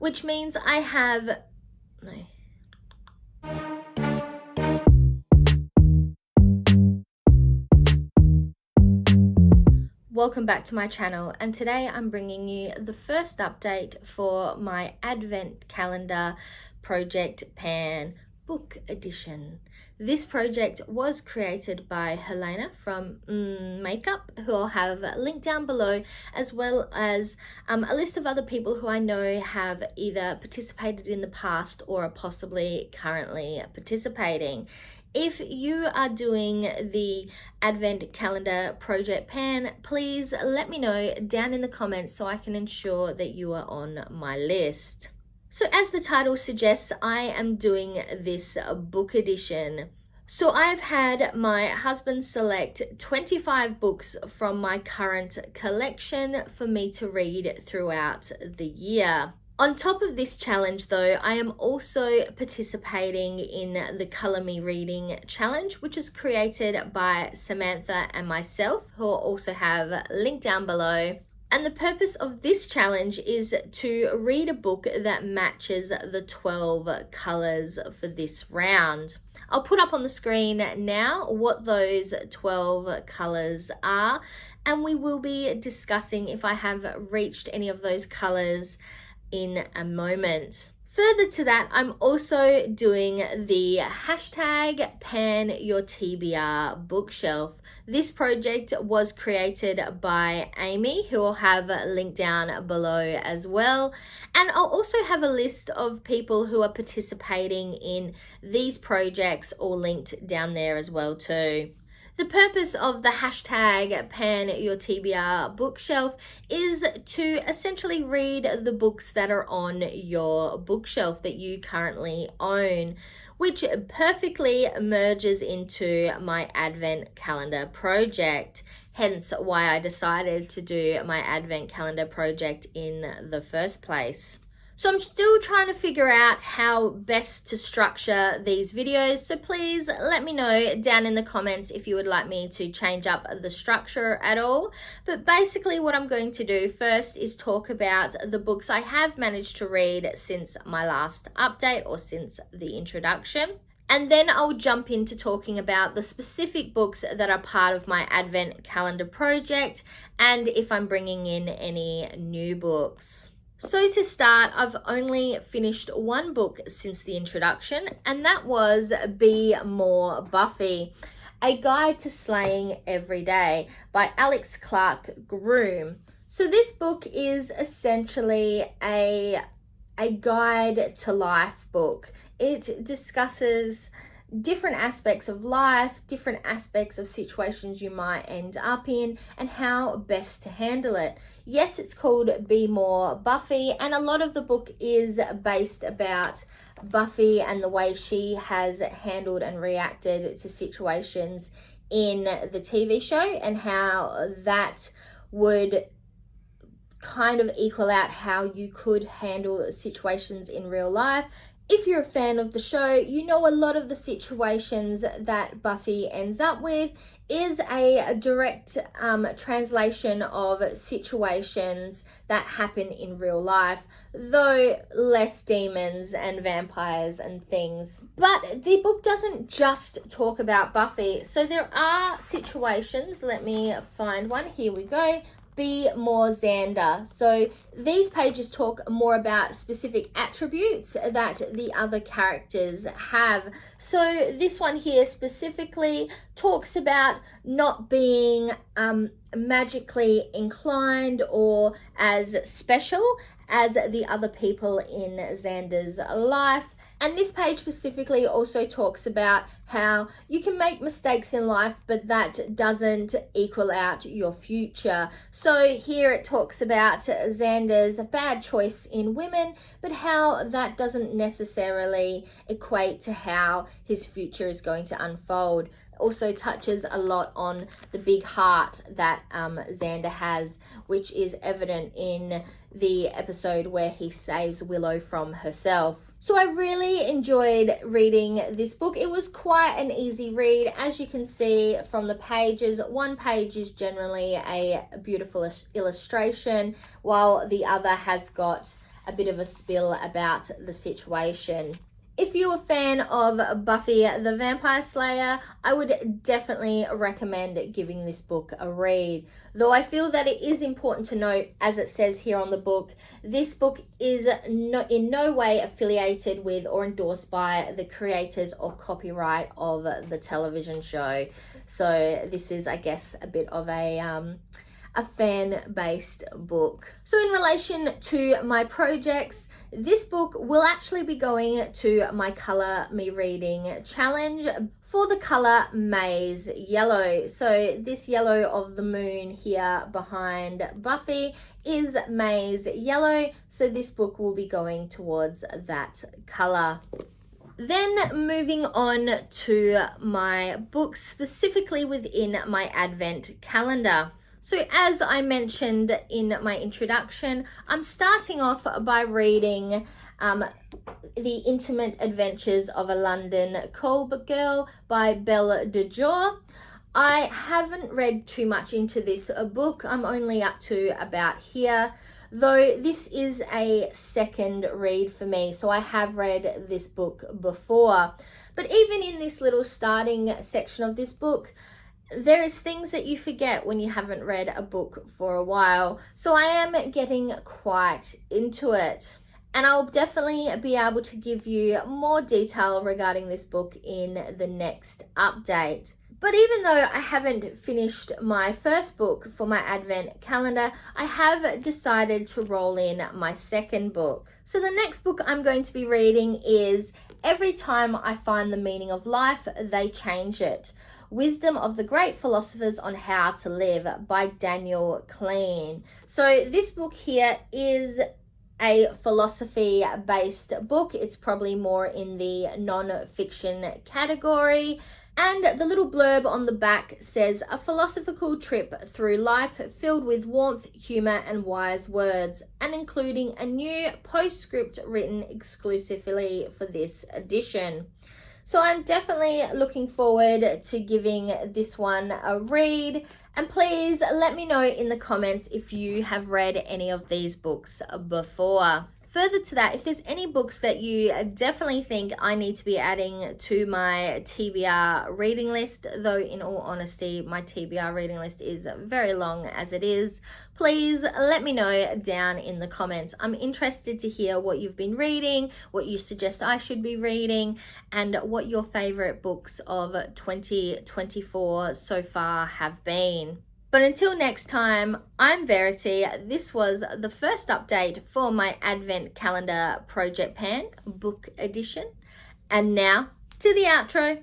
which means I have, no. Welcome back to my channel, and today I'm bringing you the first update for my Advent Calendar Project Pan book edition. This project was created by Hèléne from Makeup, who I'll have linked down below, as well as a list of other people who I know have either participated in the past or are possibly currently participating. If you are doing the Advent Calendar Project Pan, please let me know down in the comments so I can ensure that you are on my list. So as the title suggests, I am doing this book edition. So I've had my husband select 25 books from my current collection for me to read throughout the year. On top of this challenge though, I am also participating in the Colour Me Reading Challenge, which is created by Samantha and myself, who I'll also have linked down below. And the purpose of this challenge is to read a book that matches the 12 colours for this round. I'll put up on the screen now what those 12 colours are, and we will be discussing if I have reached any of those colours in a moment. Further to that, I'm also doing the hashtag Pan Your TBR bookshelf. This project was created by Amy, who I'll have linked down below as well. And I'll also have a list of people who are participating in these projects all linked down there as well too. The purpose of the hashtag Pan Your TBR bookshelf is to essentially read the books that are on your bookshelf that you currently own, which perfectly merges into my Advent Calendar project. Hence why I decided to do my Advent Calendar project in the first place. So I'm still trying to figure out how best to structure these videos. So please let me know down in the comments if you would like me to change up the structure at all. But basically what I'm going to do first is talk about the books I have managed to read since my last update or since the introduction. And then I'll jump into talking about the specific books that are part of my Advent Calendar project and if I'm bringing in any new books. So to start, I've only finished one book since the introduction, and that was Be More Buffy, A Guide to Slaying Every Day by Alex Clark Groom. So this book is essentially a guide to life book. It discusses different aspects of life, different aspects of situations you might end up in, and how best to handle it. Yes, it's called Be More Buffy, and a lot of the book is based about Buffy and the way she has handled and reacted to situations in the TV show and how that would kind of equal out how you could handle situations in real life. If you're a fan of the show, you know a lot of the situations that Buffy ends up with is a direct translation of situations that happen in real life, though less demons and vampires and things. But the book doesn't just talk about Buffy. So there are situations, let me find one, here we go. Be More Xander. So these pages talk more about specific attributes that the other characters have. So this one here specifically talks about not being magically inclined or as special as the other people in Xander's life. And this page specifically also talks about how you can make mistakes in life, but that doesn't equal out your future. So here it talks about Xander's bad choice in women, but how that doesn't necessarily equate to how his future is going to unfold. Also touches a lot on the big heart that Xander has, which is evident in the episode where he saves Willow from herself. So I really enjoyed reading this book. It was quite an easy read. As you can see from the pages, one page is generally a beautiful illustration, while the other has got a bit of a spill about the situation. If you're a fan of Buffy the Vampire Slayer, I would definitely recommend giving this book a read. Though I feel that it is important to note, as it says here on the book, this book is in no way affiliated with or endorsed by the creators or copyright of the television show. So this is, I guess, a bit of a fan-based book. So in relation to my projects, this book will actually be going to my Colour Me Reading challenge for the colour Maize Yellow. So this yellow of the moon here behind Buffy is Maize Yellow. So this book will be going towards that colour. Then moving on to my books specifically within my Advent calendar. So as I mentioned in my introduction, I'm starting off by reading The Intimate Adventures of a London Call Girl by Belle Jour. I haven't read too much into this book. I'm only up to about here, though this is a second read for me, so I have read this book before. But even in this little starting section of this book, there is things that you forget when you haven't read a book for a while. So I am getting quite into it. And I'll definitely be able to give you more detail regarding this book in the next update. But even though I haven't finished my first book for my Advent calendar, I have decided to roll in my second book. So the next book I'm going to be reading is Every Time I Find the Meaning of Life, They Change It. Wisdom of the Great Philosophers on How to Live by Daniel Klein. So this book here is a philosophy-based book. It's probably more in the non-fiction category. And the little blurb on the back says, a philosophical trip through life filled with warmth, humor, and wise words, and including a new postscript written exclusively for this edition. So I'm definitely looking forward to giving this one a read. And please let me know in the comments if you have read any of these books before. Further to that, if there's any books that you definitely think I need to be adding to my TBR reading list, though in all honesty, my TBR reading list is very long as it is, please let me know down in the comments. I'm interested to hear what you've been reading, what you suggest I should be reading, and what your favorite books of 2024 so far have been. But until next time, I'm Verity. This was the first update for my Advent Calendar Project Pan book edition. And now to the outro.